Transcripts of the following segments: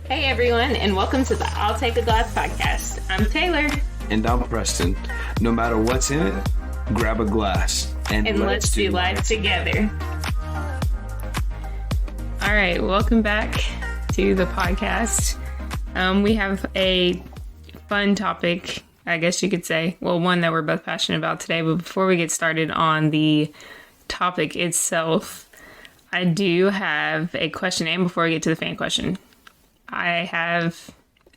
Hey everyone, and welcome to the I'll Take a Glass podcast. I'm Taylor. And I'm Preston. No matter what's in it, grab a glass and let's do life together. All right, welcome back to the podcast. We have a fun topic, I guess you could say. Well, one that we're both passionate about today. But before we get started on the topic itself, I do have a question. And before we get to the fan question, I have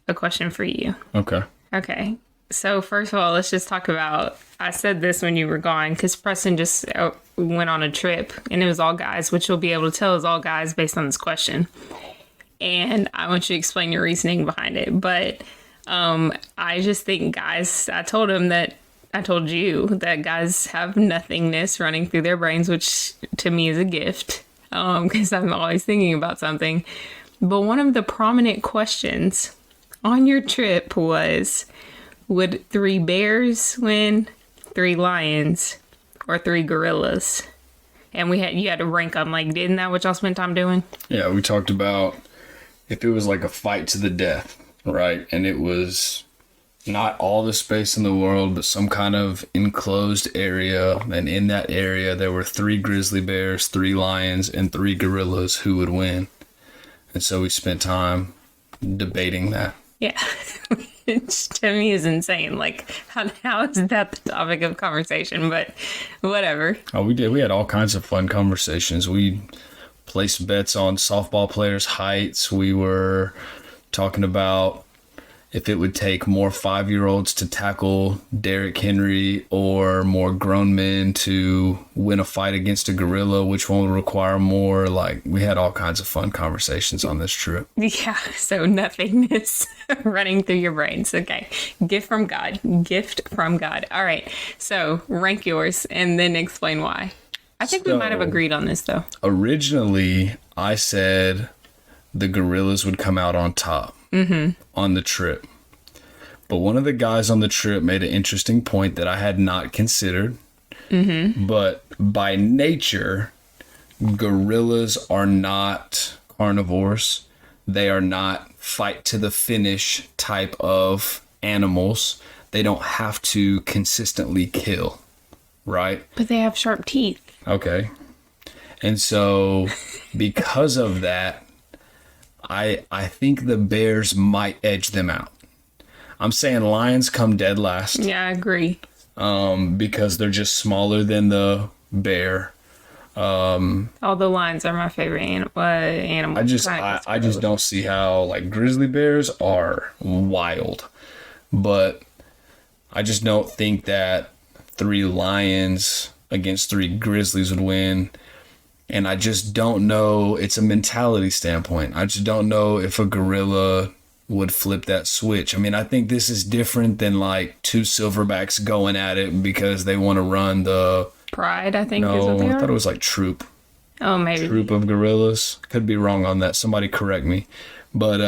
a question for you. Okay. So first of all, let's just talk about, I said this when you were gone, because Preston just went on a trip and it was all guys, which you'll be able to tell is all guys based on this question. And I want you to explain your reasoning behind it. But I just think guys, I told you that guys have nothingness running through their brains, which to me is a gift, because I'm always thinking about something. But one of the prominent questions on your trip was, would 3 bears win, 3 lions, or 3 gorillas? And you had to rank them. Like, isn't that what y'all spent time doing? Yeah, we talked about if it was like a fight to the death, right? And it was not all the space in the world, but some kind of enclosed area. And in that area, there were 3 grizzly bears, 3 lions, and 3 gorillas. Who would win? And so we spent time debating that. Yeah, which to me is insane. Like, how is that the topic of conversation? But whatever. Oh, we did. We had all kinds of fun conversations. We placed bets on softball players' heights. We were talking about if it would take more 5-year-olds to tackle Derrick Henry or more grown men to win a fight against a gorilla, which one would require more. Like, we had all kinds of fun conversations on this trip. Yeah, so nothingness running through your brains. Okay, gift from God. All right, so rank yours and then explain why. I think we might have agreed on this, though. Originally, I said the gorillas would come out on top. On the trip. But one of the guys on the trip made an interesting point that I had not considered. But by nature, gorillas are not carnivores. They are not fight to the finish type of animals. They don't have to consistently kill, right? But they have sharp teeth. Okay. And so because of that, I think the bears might edge them out. I'm saying lions come dead last. Yeah, I agree. Because they're just smaller than the bear. Although lions are my favorite animal. I just don't see how, like, grizzly bears are wild. But I just don't think that 3 lions against 3 grizzlies would win. And I just don't know, it's a mentality standpoint. I just don't know if a gorilla would flip that switch. I mean, I think this is different than like 2 silverbacks going at it because they want to run the... Pride, I think, is what they are. I thought it was like troop. Oh, maybe. Troop of gorillas. Could be wrong on that. Somebody correct me. But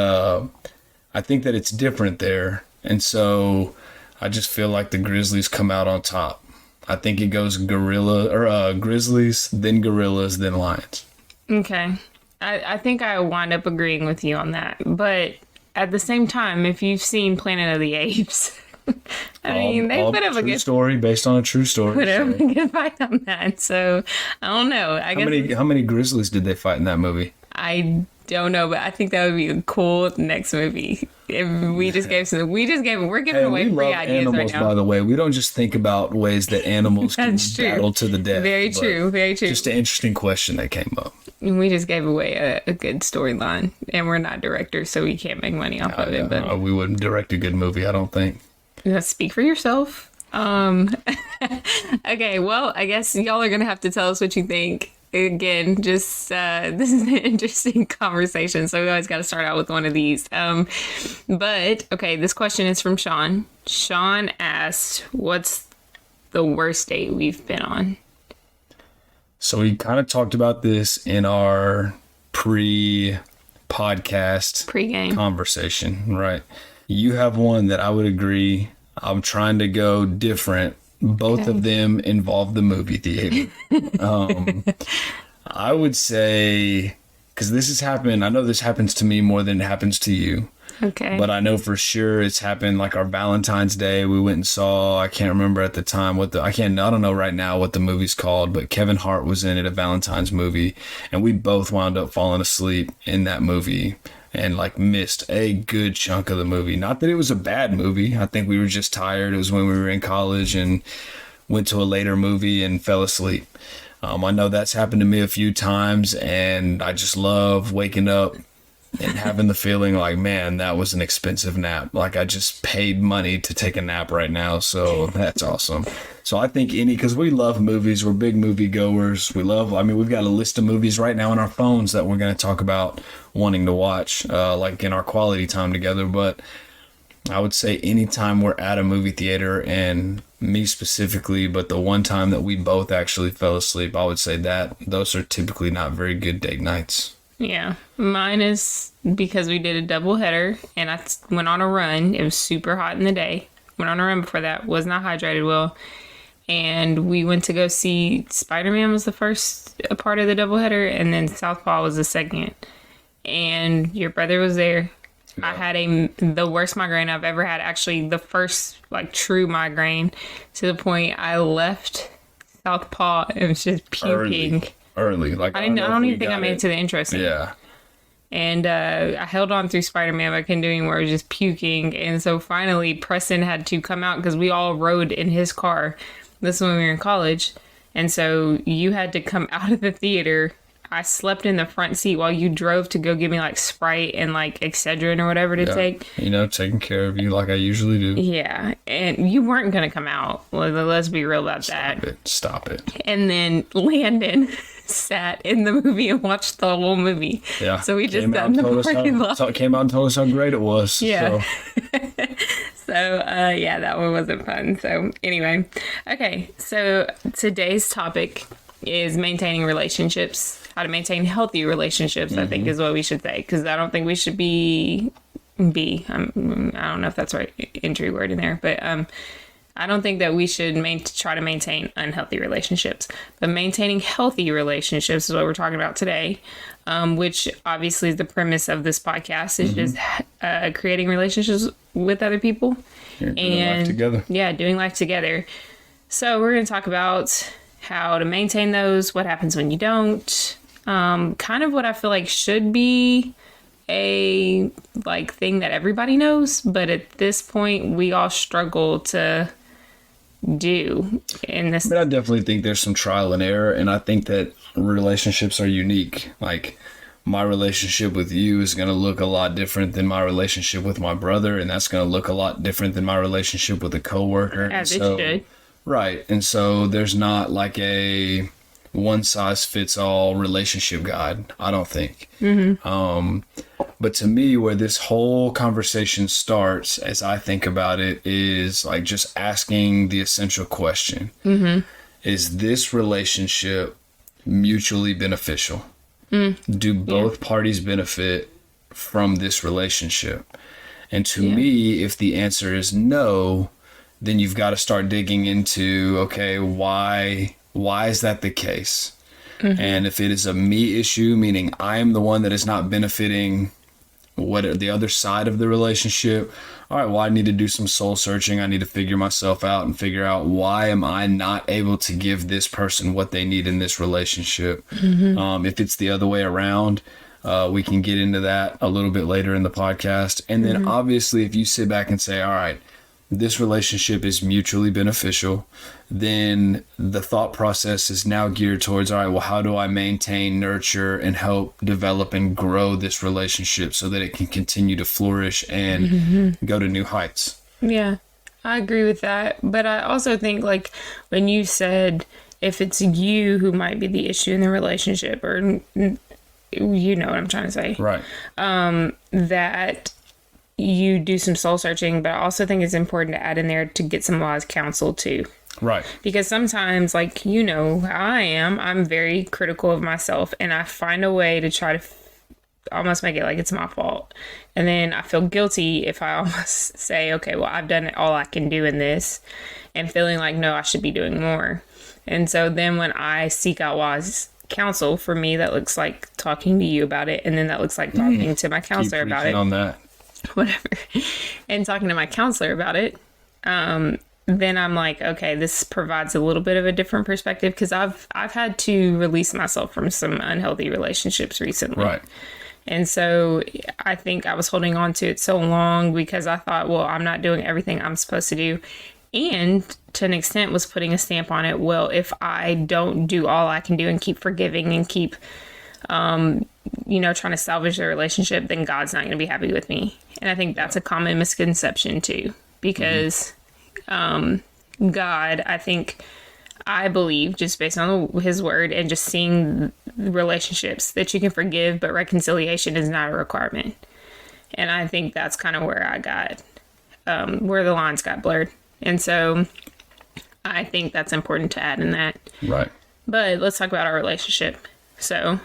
I think that it's different there. And so I just feel like the grizzlies come out on top. I think it goes grizzlies, then gorillas, then lions. Okay. I think I wind up agreeing with you on that. But at the same time, if you've seen Planet of the Apes, I mean, they put up a good story based on a true story. Put up a good fight on that. So I don't know. How many grizzlies did they fight in that movie? I don't know, but I think that would be a cool next movie. If we're giving away free ideas animals, right now. By the way, we don't just think about ways that animals can battle to the death. Very true. Just an interesting question that came up. We just gave away a good storyline, and we're not directors, so we can't make money off of it. But we wouldn't direct a good movie, I don't think. Speak for yourself. Okay, well, I guess y'all are gonna have to tell us what you think. Again, just this is an interesting conversation, so we always got to start out with one of these. But okay, this question is from Sean. Sean asked, "What's the worst date we've been on?" So we kind of talked about this in our pre-game conversation, right? You have one that I would agree. I'm trying to go different. Both of them involve the movie theater. I would say because this has happened. I know this happens to me more than it happens to you. Okay. But I know for sure it's happened, like our Valentine's Day. We went and saw, I can't remember at the time I don't know right now what the movie's called, but Kevin Hart was in it, a Valentine's movie. And we both wound up falling asleep in that movie and like missed a good chunk of the movie. Not that it was a bad movie. I think we were just tired. It was when we were in college and went to a later movie and fell asleep. I know that's happened to me a few times, and I just love waking up and having the feeling like, man, that was an expensive nap. Like I just paid money to take a nap right now. So that's awesome. So I think because we love movies, we're big movie goers. We've got a list of movies right now on our phones that we're going to talk about wanting to watch, like in our quality time together. But I would say anytime we're at a movie theater, and me specifically, but the one time that we both actually fell asleep, I would say that those are typically not very good date nights. Yeah, mine is because we did a double header and I went on a run. It was super hot in the day. Went on a run before that, was not hydrated well. And we went to go see Spider-Man was the first part of the double header, and then Southpaw was the second. And your brother was there. Yeah. I had the worst migraine I've ever had. Actually, the first like true migraine, to the point I left Southpaw and was just puking. Early. Like I don't even think I made it to the intro scene. Yeah. And I held on through Spider-Man, but I couldn't do anymore. I was just puking. And so finally, Preston had to come out because we all rode in his car. This is when we were in college. And so you had to come out of the theater. I slept in the front seat while you drove to go give me like Sprite and like Excedrin or whatever to take. Taking care of you like I usually do. Yeah. And you weren't going to come out. Let's be real about that. Stop it. And then Landon sat in the movie and watched the whole movie. Yeah. So we just sat in the parking lot. Came out and told us how great it was. Yeah. So, that one wasn't fun. So anyway. Okay. So today's topic is maintaining relationships. How to maintain healthy relationships, I think is what we should say. Because I don't think we should I don't know if that's the right entry word in there. But I don't think that we should try to maintain unhealthy relationships. But maintaining healthy relationships is what we're talking about today, which obviously is the premise of this podcast, is just creating relationships with other people. Doing life together. Yeah, doing life together. So we're going to talk about how to maintain those, what happens when you don't, kind of what I feel like should be a like thing that everybody knows, but at this point we all struggle to do in this. But I definitely think there's some trial and error, and I think that relationships are unique. Like my relationship with you is going to look a lot different than my relationship with my brother, and that's going to look a lot different than my relationship with a coworker. As it should. Right. And so there's not like a one size fits all relationship guide, I don't think. But to me, where this whole conversation starts, as I think about it, is like just asking the essential question. Is this relationship mutually beneficial? Do both parties benefit from this relationship? And to me, if the answer is no, then you've got to start digging into, okay, why is that the case? And if it is a me issue, meaning I am the one that is not benefiting the other side of the relationship, all right, well, I need to do some soul searching. I need to figure myself out and figure out, why am I not able to give this person what they need in this relationship? If it's the other way around, we can get into that a little bit later in the podcast. And then obviously, if you sit back and say, all right, this relationship is mutually beneficial, then the thought process is now geared towards, all right, well, how do I maintain, nurture, and help develop and grow this relationship so that it can continue to flourish and go to new heights? Yeah, I agree with that. But I also think, like, when you said if it's you who might be the issue in the relationship, or you know what I'm trying to say. Right. That you do some soul searching, but I also think it's important to add in there to get some wise counsel too. Right. Because sometimes, like, you know how I am, I'm very critical of myself, and I find a way to try to almost make it like it's my fault. And then I feel guilty if I almost say, okay, well, I've done all I can do in this, and feeling like, no, I should be doing more. And so then when I seek out wise counsel. For me, that looks like talking to you about it. And then that looks like talking to my counselor about it. On that. Whatever. And talking to my counselor about it. Then I'm like, okay, this provides a little bit of a different perspective, because I've had to release myself from some unhealthy relationships recently. Right. And so I think I was holding on to it so long because I thought, well, I'm not doing everything I'm supposed to do. And to an extent was putting a stamp on it. Well, if I don't do all I can do and keep forgiving and keep, trying to salvage the relationship, then God's not going to be happy with me. And I think that's a common misconception too, because God, I believe, just based on his word and just seeing relationships, that you can forgive, but reconciliation is not a requirement. And I think that's kind of where I got, where the lines got blurred. And so I think that's important to add in that. Right. But let's talk about our relationship. So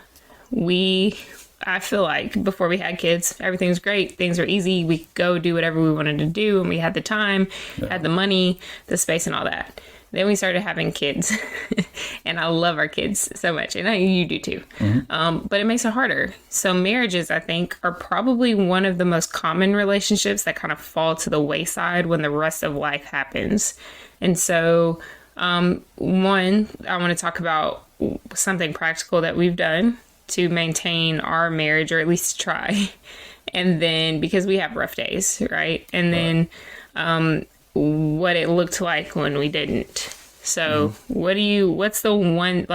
I feel like before we had kids, everything was great. Things were easy. We could go do whatever we wanted to do. And we had the time, had the money, the space, and all that. Then we started having kids. And I love our kids so much. And you do too. Mm-hmm. But it makes it harder. So marriages, I think, are probably one of the most common relationships that kind of fall to the wayside when the rest of life happens. And so, one, I want to talk about something practical that we've done to maintain our marriage, or at least try. And then, because we have rough days, right? And then what it looked like when we didn't. So what's one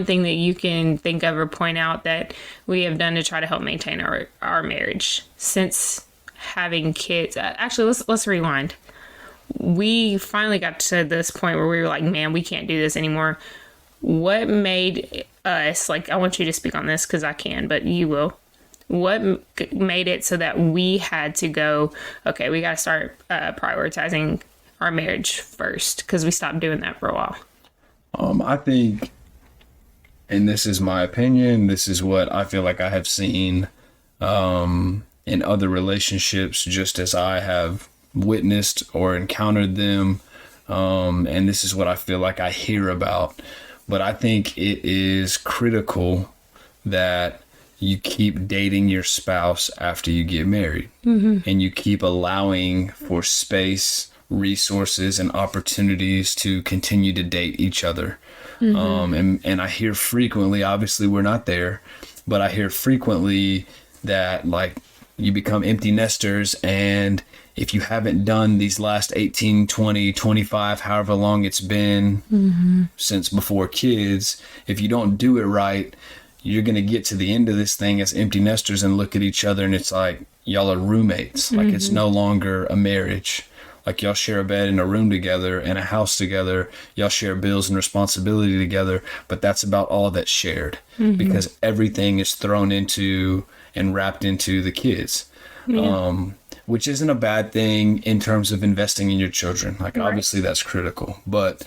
thing that you can think of or point out that we have done to try to help maintain our marriage since having kids? Actually, let's rewind. We finally got to this point where we were like, man, we can't do this anymore. What made us, I want you to speak on this because I can, but you will. What made it so that we had to go, okay, we got to start prioritizing our marriage first, because we stopped doing that for a while? I think, and this is my opinion, this is what I feel like I have seen in other relationships, just as I have witnessed or encountered them. And this is what I feel like I hear about. But I think it is critical that you keep dating your spouse after you get married. Mm-hmm. And you keep allowing for space, resources, and opportunities to continue to date each other. Mm-hmm. And I hear frequently, obviously we're not there, but I hear frequently that you become empty nesters, and if you haven't done these last 18, 20, 25, however long it's been since before kids, if you don't do it right, you're going to get to the end of this thing as empty nesters and look at each other, and it's like y'all are roommates. Like it's no longer a marriage. Like y'all share a bed in a room together and a house together. Y'all share bills and responsibility together, but that's about all that's shared because everything is thrown into and wrapped into the kids. Yeah. Which isn't a bad thing in terms of investing in your children. Obviously that's critical, but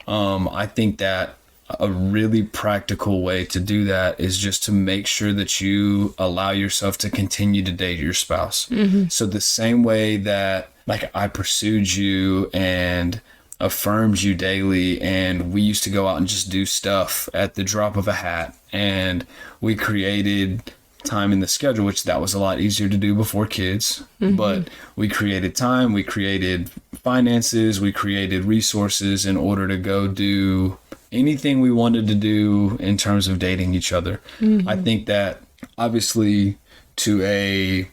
I think that a really practical way to do that is just to make sure that you allow yourself to continue to date your spouse. Mm-hmm. So the same way that I pursued you and affirmed you daily, and we used to go out and just do stuff at the drop of a hat, and we created time in the schedule, which that was a lot easier to do before kids. But we created time, we created finances, we created resources in order to go do anything we wanted to do in terms of dating each other. I think that obviously to a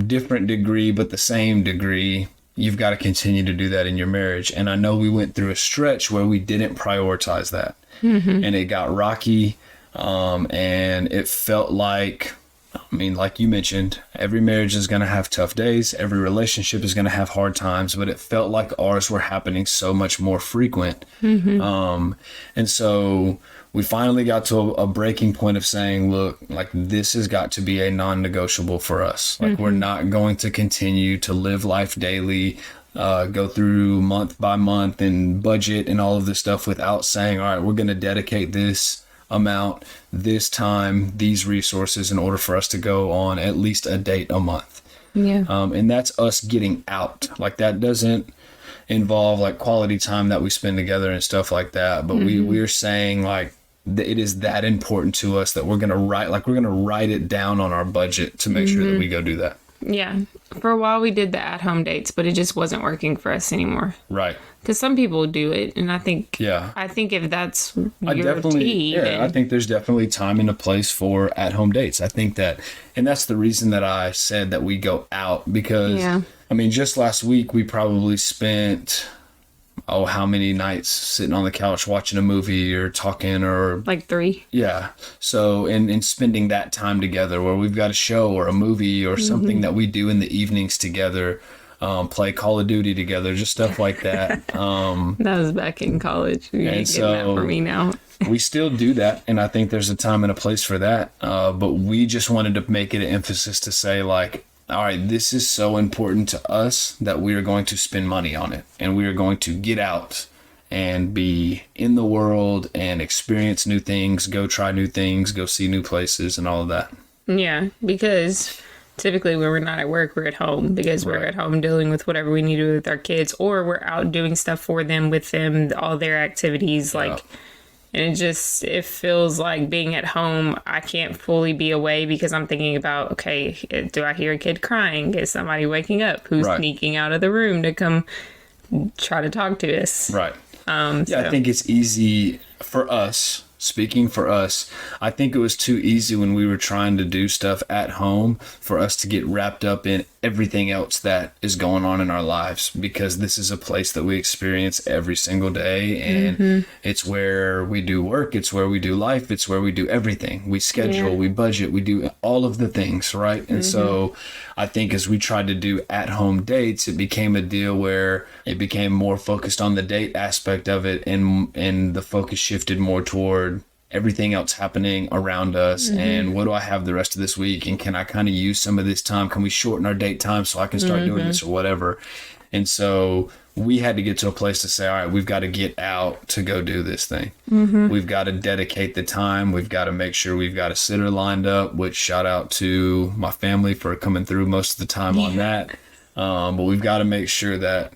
different degree, but the same degree, you've got to continue to do that in your marriage. And I know we went through a stretch where we didn't prioritize that. And it got rocky. And it felt like you mentioned, every marriage is going to have tough days. Every relationship is going to have hard times, but it felt like ours were happening so much more frequent. And so we finally got to a breaking point of saying, look, this has got to be a non-negotiable for us. We're not going to continue to live life daily, go through month by month and budget and all of this stuff without saying, all right, we're going to dedicate this amount, this time, these resources in order for us to go on at least a date a month. Yeah. And that's us getting out. That doesn't involve quality time that we spend together and stuff like that. But we're saying it is that important to us that we're going to write it down on our budget to make sure that we go do that. Yeah. For a while we did the at-home dates, but it just wasn't working for us anymore. Right. Because some people do it, and I think if that's your tea, I think there's definitely time and a place for at-home dates. I think that, and that's the reason that I said that we go out, because I mean, just last week we probably spent how many nights sitting on the couch watching a movie or talking, or like 3. Yeah. So, and spending that time together, where we've got a show or a movie or something that we do in the evenings together, play Call of Duty together, just stuff like that. That was back in college. You ain't so getting that for me now. We still do that, and I think there's a time and a place for that. But we just wanted to make it an emphasis to say, like, all right, this is so important to us that we are going to spend money on it, and we are going to get out and be in the world and experience new things, go try new things, go see new places, and all of that. Yeah, because typically when we're not at work, we're at home, because we're at home dealing with whatever we need to do with our kids, or we're out doing stuff for them, with them, all their activities, like... And it feels like being at home, I can't fully be away because I'm thinking about, okay, do I hear a kid crying? Is somebody waking up? Who's sneaking out of the room to come try to talk to us? Right. I think it's easy for us. Speaking for us, I think it was too easy when we were trying to do stuff at home for us to get wrapped up in everything else that is going on in our lives, because this is a place that we experience every single day, and it's where we do work, it's where we do life, it's where we do everything. We schedule, we budget, we do all of the things, right? And so I think as we tried to do at-home dates, it became a deal where it became more focused on the date aspect of it, and the focus shifted more toward everything else happening around us, and what do I have the rest of this week, and can I kind of use some of this time? Can we shorten our date time so I can start doing this or whatever? And so we had to get to a place to say, all right, we've got to get out to go do this thing. We've got to dedicate the time. We've got to make sure we've got a sitter lined up, which shout out to my family for coming through most of the time on that. But we've got to make sure that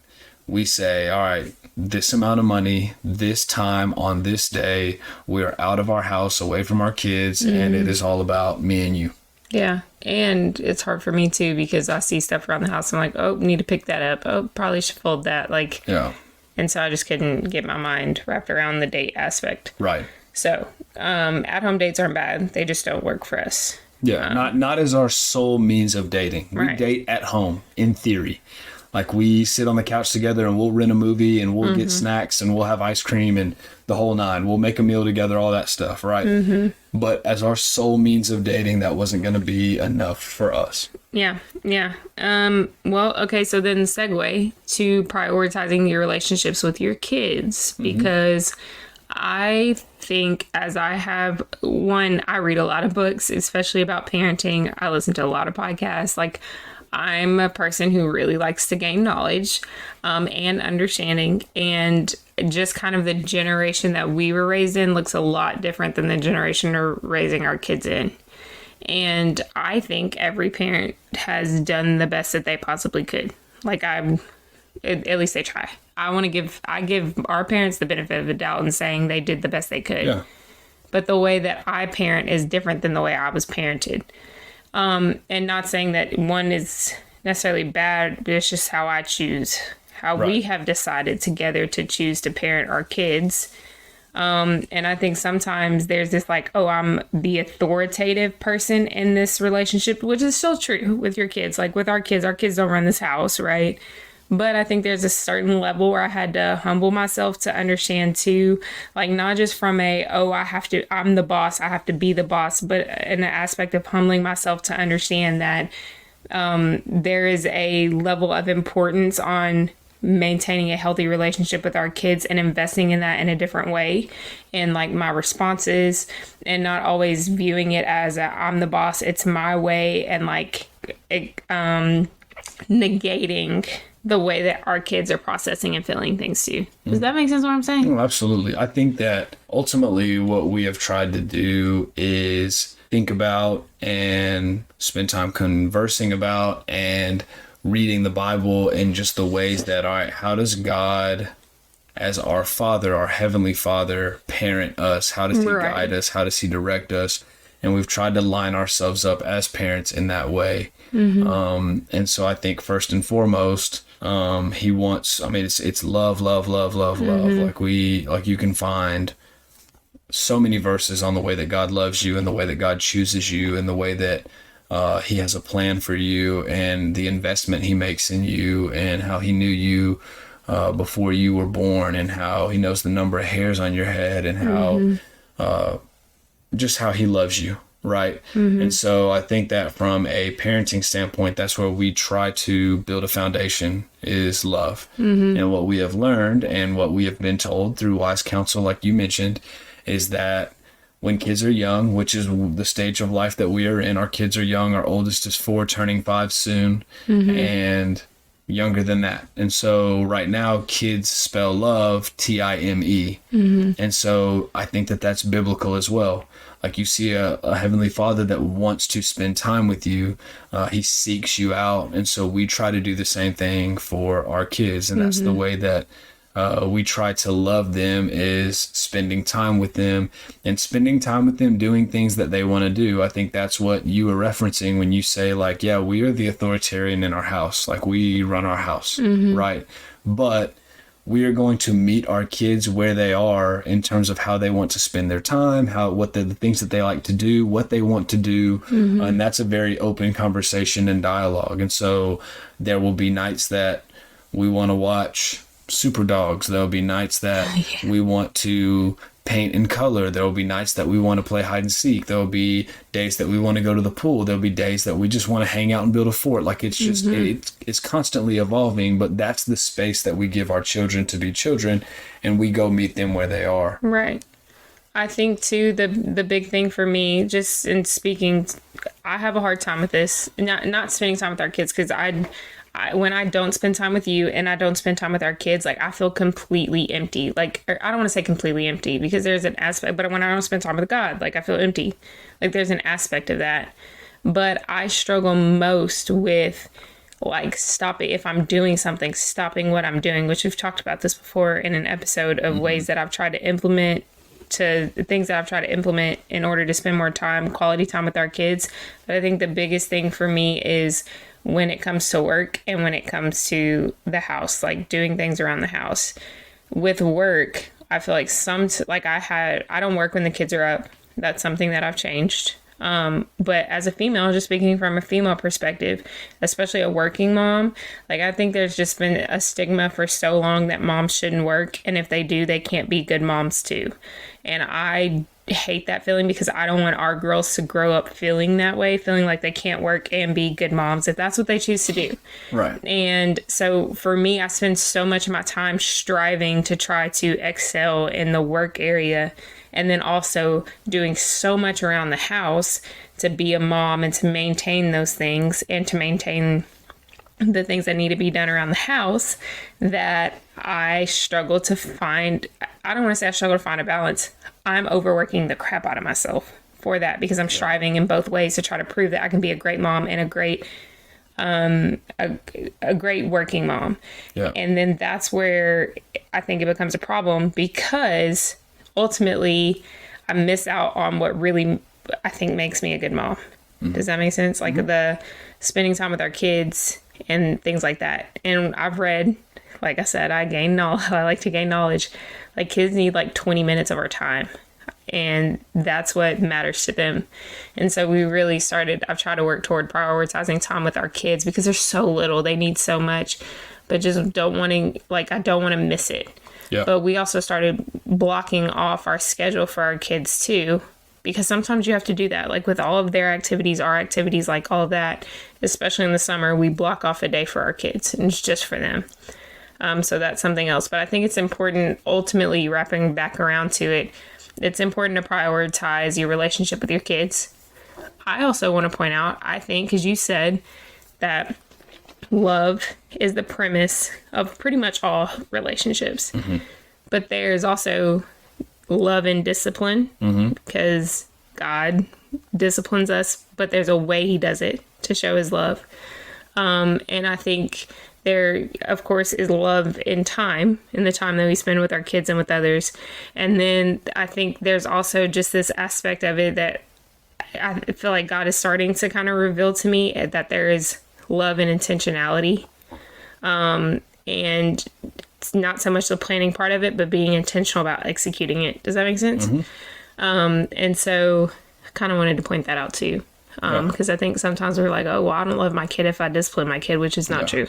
we say, all right, this amount of money, this time on this day, we're out of our house, away from our kids, and it is all about me and you. Yeah. And it's hard for me too, because I see stuff around the house. I'm like, oh, need to pick that up. Oh, probably should fold that. Like, and so I just couldn't get my mind wrapped around the date aspect. Right. So, at-home dates aren't bad. They just don't work for us. Yeah. Not as our sole means of dating. We date at home, in theory. Like, we sit on the couch together and we'll rent a movie and we'll get snacks and we'll have ice cream and the whole nine. We'll make a meal together, all that stuff, right? But as our sole means of dating, that wasn't going to be enough for us. Yeah. Well, okay, so then segue to prioritizing your relationships with your kids, because I think, as I have, I read a lot of books, especially about parenting. I listen to a lot of podcasts. Like, I'm a person who really likes to gain knowledge and understanding, and just kind of the generation that we were raised in looks a lot different than the generation we're raising our kids in. And I think every parent has done the best that they possibly could. Like, at least they try. I give our parents the benefit of the doubt in saying they did the best they could. Yeah. But the way that I parent is different than the way I was parented. And not saying that one is necessarily bad, but it's just how I choose, how we have decided together to choose to parent our kids. And I think sometimes there's this like, oh, I'm the authoritative person in this relationship, which is still true with your kids. Like, with our kids don't run this house, right? But I think there's a certain level where I had to humble myself to understand too, like, not just from I'm the boss, I have to be the boss, but in the aspect of humbling myself to understand that there is a level of importance on maintaining a healthy relationship with our kids and investing in that in a different way, and like my responses, and not always viewing it as I'm the boss, it's my way, and like negating the way that our kids are processing and feeling things too. Does that make sense what I'm saying? Oh, absolutely. I think that ultimately what we have tried to do is think about and spend time conversing about and reading the Bible in just the ways that, all right, how does God as our Father, our Heavenly Father, parent us? How does He Right. guide us? How does He direct us? And we've tried to line ourselves up as parents in that way. And so I think first and foremost, He wants, I mean, it's love, love, love, love, love. Like you can find so many verses on the way that God loves you and the way that God chooses you and the way that He has a plan for you and the investment He makes in you and how He knew you before you were born and how He knows the number of hairs on your head and how just how He loves you, right? And so I think that from a parenting standpoint, that's where we try to build a foundation is love. And what we have learned and what we have been told through wise counsel, like you mentioned, is that when kids are young, which is the stage of life that we are in, our kids are young, our oldest is 4, turning 5 soon, and younger than that. And so right now, kids spell love Time. And so I think that that's biblical as well. Like you see a Heavenly Father that wants to spend time with you. He seeks you out. And so we try to do the same thing for our kids. And that's the way that we try to love them, is spending time with them and spending time with them doing things that they want to do. I think that's what you were referencing when you say, like, yeah, we are the authoritarian in our house. Like, we run our house, right? But we are going to meet our kids where they are in terms of how they want to spend their time, what the things that they like to do, what they want to do. And that's a very open conversation and dialogue. And so there will be nights that we want to watch Super Dogs. There'll be nights that we want to paint and color. There'll be nights that we want to play hide and seek. There'll be days that we want to go to the pool. There'll be days that we just want to hang out and build a fort. Like, it's just it's constantly evolving, but that's the space that we give our children to be children, and we go meet them where they are. Right. I think too, the big thing for me, just in speaking, I have a hard time with this, not spending time with our kids, because I when I don't spend time with you and I don't spend time with our kids, like, I feel completely empty. Like, or I don't want to say completely empty, because there's an aspect, but when I don't spend time with God, like, I feel empty. Like, there's an aspect of that. But I struggle most with, like, stopping, if I'm doing something, stopping what I'm doing, which we've talked about this before in an episode of ways that I've tried to implement, to things that I've tried to implement in order to spend more time, quality time with our kids. But I think the biggest thing for me is when it comes to work and when it comes to the house, like doing things around the house. With work, I feel like I don't work when the kids are up. That's something that I've changed. But as a female, just speaking from a female perspective, especially a working mom, like, I think there's just been a stigma for so long that moms shouldn't work. And if they do, they can't be good moms too. And I hate that feeling, because I don't want our girls to grow up feeling that way, feeling like they can't work and be good moms if that's what they choose to do. Right. And so for me, I spend so much of my time striving to try to excel in the work area, and then also doing so much around the house to be a mom and to maintain those things and to maintain the things that need to be done around the house, that I struggle to find, I don't want to say I struggle to find a balance. I'm overworking the crap out of myself for that, because I'm striving in both ways to try to prove that I can be a great mom and a great working mom. Yeah. And then that's where I think it becomes a problem, because ultimately I miss out on what really, I think, makes me a good mom. Does that make sense? Like, the spending time with our kids and things like that. And I've read, like I said, I like to gain knowledge. Like, kids need like 20 minutes of our time, and that's what matters to them. And so I've tried to work toward prioritizing time with our kids, because they're so little, they need so much, but just I don't want to miss it. Yeah. But we also started blocking off our schedule for our kids too, because sometimes you have to do that. Like, with all of their activities, our activities, like all of that, especially in the summer, we block off a day for our kids, and it's just for them. So that's something else. But I think it's important, ultimately, wrapping back around to it, it's important to prioritize your relationship with your kids. I also want to point out, I think, because you said that love is the premise of pretty much all relationships. But there's also love and discipline, because God disciplines us, but there's a way He does it to show His love. And I think there, of course, is love in time, in the time that we spend with our kids and with others. And then I think there's also just this aspect of it that I feel like God is starting to kind of reveal to me, that there is love and intentionality. And it's not so much the planning part of it, but being intentional about executing it. Does that make sense? And so I kind of wanted to point that out too. Because I think sometimes we're like, oh, well, I don't love my kid if I discipline my kid, which is not true.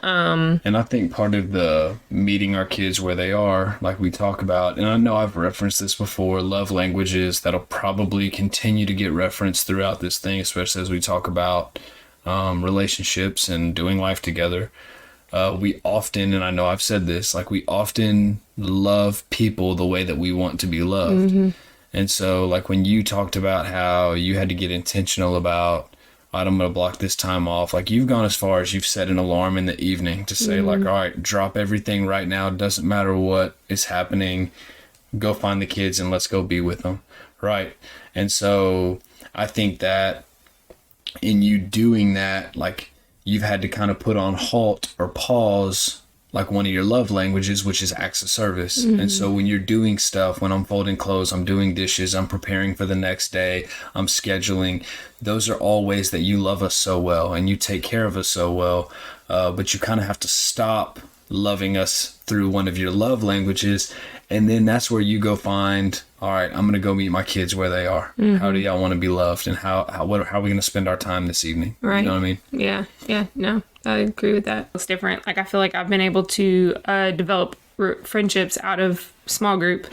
And I think part of the meeting our kids where they are, like we talk about, and I know I've referenced this before, love languages, that'll probably continue to get referenced throughout this thing, especially as we talk about relationships and doing life together. We often, and I know I've said this, like we often love people the way that we want to be loved. And so, like, when you talked about how you had to get intentional about, all right, I'm going to block this time off, like, you've gone as far as you've set an alarm in the evening to say, like, all right, drop everything right now. Doesn't matter what is happening. Go find the kids and let's go be with them. Right. And so I think that in you doing that, like, you've had to kind of put on halt or pause, like one of your love languages, which is acts of service. And so when you're doing stuff, when I'm folding clothes, I'm doing dishes, I'm preparing for the next day, I'm scheduling, those are all ways that you love us so well and you take care of us so well. But you kind of have to stop loving us through one of your love languages. And then that's where you go find, all right, I'm going to go meet my kids where they are. How do y'all want to be loved? And how are we going to spend our time this evening? Right. You know what I mean? Yeah. No, I agree with that. It's different. Like, I feel like I've been able to develop friendships out of small group,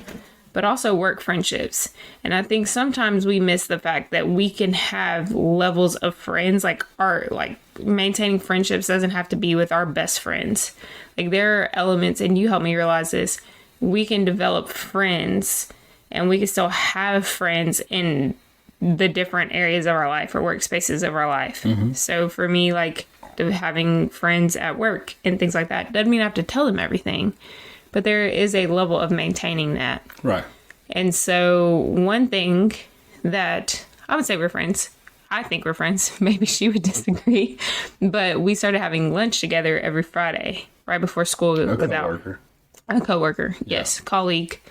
but also work friendships. And I think sometimes we miss the fact that we can have levels of friends, like maintaining friendships doesn't have to be with our best friends. Like, there are elements, and you helped me realize this, we can develop friends and we can still have friends in the different areas of our life or workspaces of our life. So for me, like, having friends at work and things like that doesn't mean I have to tell them everything, but there is a level of maintaining that. Right. And so one thing that I would say, we're friends. I think we're friends. Maybe she would disagree, but we started having lunch together every Friday right before school was out. A coworker, yes, colleague,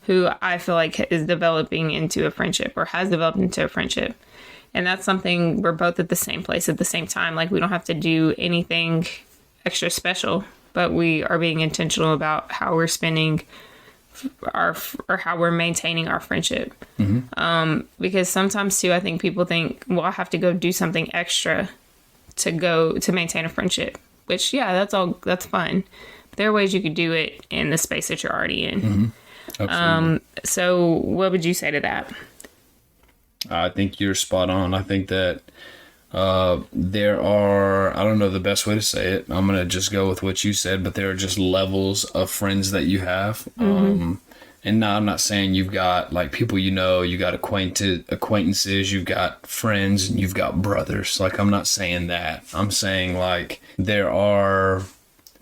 who I feel like is developing into a friendship or has developed into a friendship. And that's something, we're both at the same place at the same time. Like, we don't have to do anything extra special, but we are being intentional about how we're spending or how we're maintaining our friendship. Because sometimes too, I think people think, well, I have to go do something extra to maintain a friendship, which, yeah, that's fun. There are ways you could do it in the space that you're already in. So what would you say to that? I think you're spot on. I think that there are, I don't know the best way to say it. I'm going to just go with what you said, but there are just levels of friends that you have. And now I'm not saying you've got like people, you got acquaintances, you've got friends, and you've got brothers. Like, I'm not saying that. I'm saying, like, there are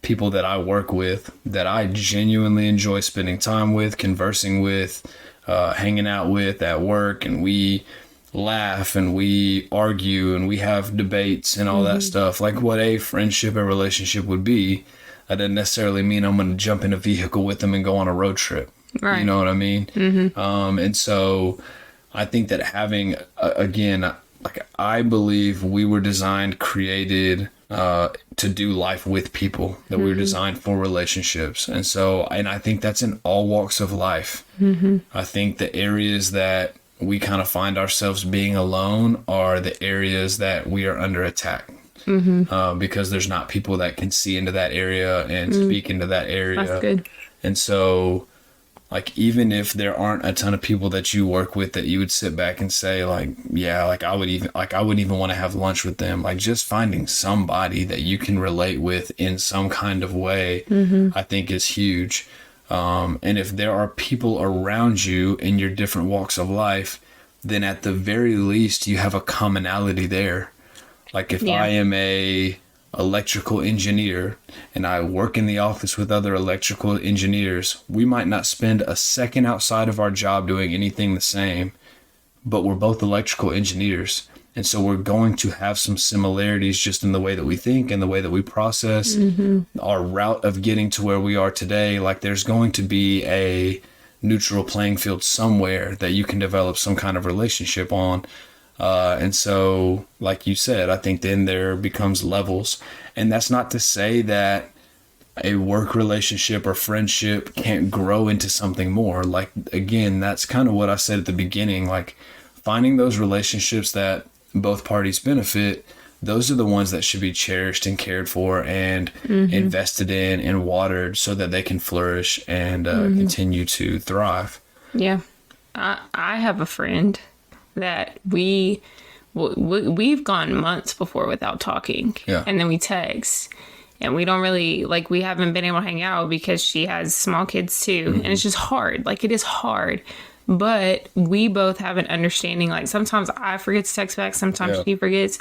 people that I work with that I genuinely enjoy spending time with, conversing with, hanging out with at work, and we laugh and we argue and we have debates and all that stuff. Like, what a friendship and relationship would be. That doesn't necessarily mean I'm going to jump in a vehicle with them and go on a road trip. Right. You know what I mean? And so I think that having, again, like, I believe we were created to do life with people, that we were designed for relationships. And so, and I think that's in all walks of life. I think the areas that we kind of find ourselves being alone are the areas that we are under attack. Because there's not people that can see into that area and speak into that area. That's good. And so, like, even if there aren't a ton of people that you work with that you would sit back and say, like, yeah, like, I wouldn't even want to have lunch with them. Like, just finding somebody that you can relate with in some kind of way, I think is huge. And if there are people around you in your different walks of life, then at the very least you have a commonality there. Like, if I am a electrical engineer and I work in the office with other electrical engineers, we might not spend a second outside of our job doing anything the same, but we're both electrical engineers. And so we're going to have some similarities just in the way that we think and the way that we process our route of getting to where we are today. Like there's going to be a neutral playing field somewhere that you can develop some kind of relationship on. And so, like you said, I think then there becomes levels. And that's not to say that a work relationship or friendship can't grow into something more. Like, again, that's kind of what I said at the beginning, like finding those relationships that both parties benefit. Those are the ones that should be cherished and cared for and invested in and watered so that they can flourish and continue to thrive. Yeah. I have a friend that we've gone months before without talking. Yeah. And then we text. And we don't really, like, we haven't been able to hang out because she has small kids too. And it's just hard. Like, it is hard. But we both have an understanding. Like, sometimes I forget to text back. Sometimes she forgets.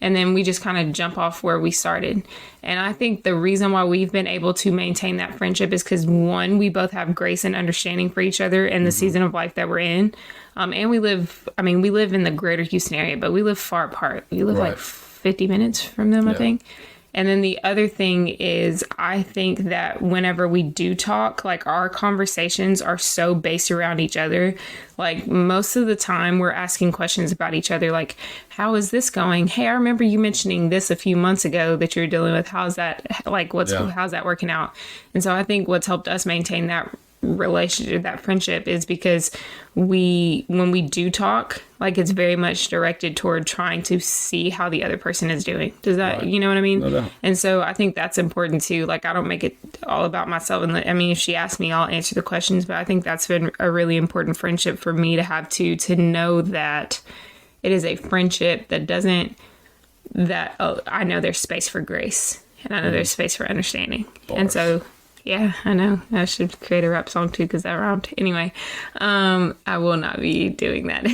And then we just kind of jump off where we started. And I think the reason why we've been able to maintain that friendship is because, one, we both have grace and understanding for each other in the season of life that we're in. And we live in the greater Houston area, but we live far apart. We live like 50 minutes from them, I think. And then the other thing is, I think that whenever we do talk, like our conversations are so based around each other. Like most of the time we're asking questions about each other. Like, how is this going? Hey, I remember you mentioning this a few months ago that you're dealing with. How's that? Like, how's that working out? And so I think what's helped us maintain that relationship, that friendship, is because when we do talk, like it's very much directed toward trying to see how the other person is doing. Does that, you know what I mean? No. And so I think that's important too. Like, I don't make it all about myself. And I mean, if she asks me, I'll answer the questions, but I think that's been a really important friendship for me to have to know that it is a friendship that I know there's space for grace and I know there's space for understanding. Bars. And so, yeah, I know. I should create a rap song too because that rhymed. Anyway, I will not be doing that.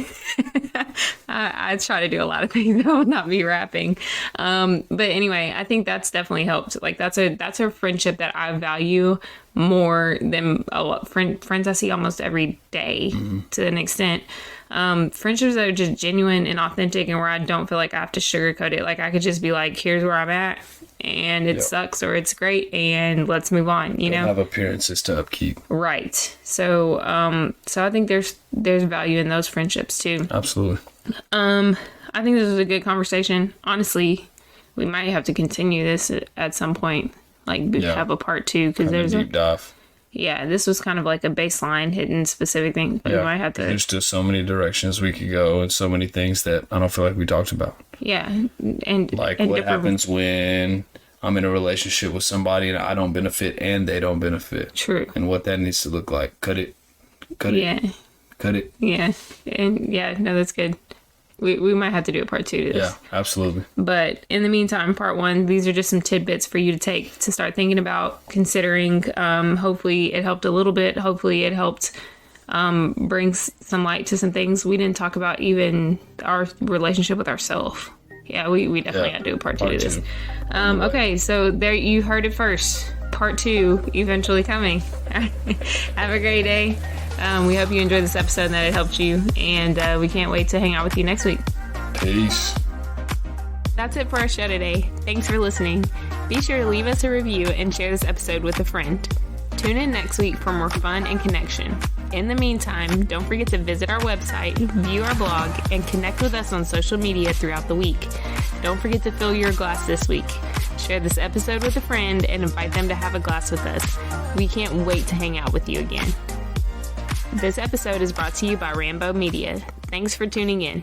I try to do a lot of things. I will not be rapping. But anyway, I think that's definitely helped. Like that's a friendship that I value more than a lot friends I see almost every day to an extent. Friendships that are just genuine and authentic and where I don't feel like I have to sugarcoat it. Like I could just be like, here's where I'm at. And it sucks or it's great and let's move on, you know? Have appearances to upkeep. Right. So I think there's value in those friendships too. Absolutely. I think this was a good conversation. Honestly, we might have to continue this at some point. Like have a part 2 because there's a deep dive. Yeah, this was kind of like a baseline hitting specific things, but we might have to. There's just so many directions we could go and so many things that I don't feel like we talked about. Yeah, and like what happens when I'm in a relationship with somebody and I don't benefit and they don't benefit. True. And what that needs to look like. Cut it. Yeah. Cut it. Yeah, and no, that's good. We might have to do a part 2 to this. Yeah, absolutely. But in the meantime, part 1, these are just some tidbits for you to take to start thinking about, considering. Hopefully it helped a little bit. Hopefully it helped bring some light to some things. We didn't talk about even our relationship with ourselves. Yeah, we definitely got to do a part 2 to this. Okay, so there you heard it first. Part 2 eventually coming. Have a great day. We hope you enjoyed this episode and that it helped you. And we can't wait to hang out with you next week. Peace. That's it for our show today. Thanks for listening. Be sure to leave us a review and share this episode with a friend. Tune in next week for more fun and connection. In the meantime, don't forget to visit our website, view our blog, and connect with us on social media throughout the week. Don't forget to fill your glass this week. Share this episode with a friend and invite them to have a glass with us. We can't wait to hang out with you again. This episode is brought to you by Rambos Media. Thanks for tuning in.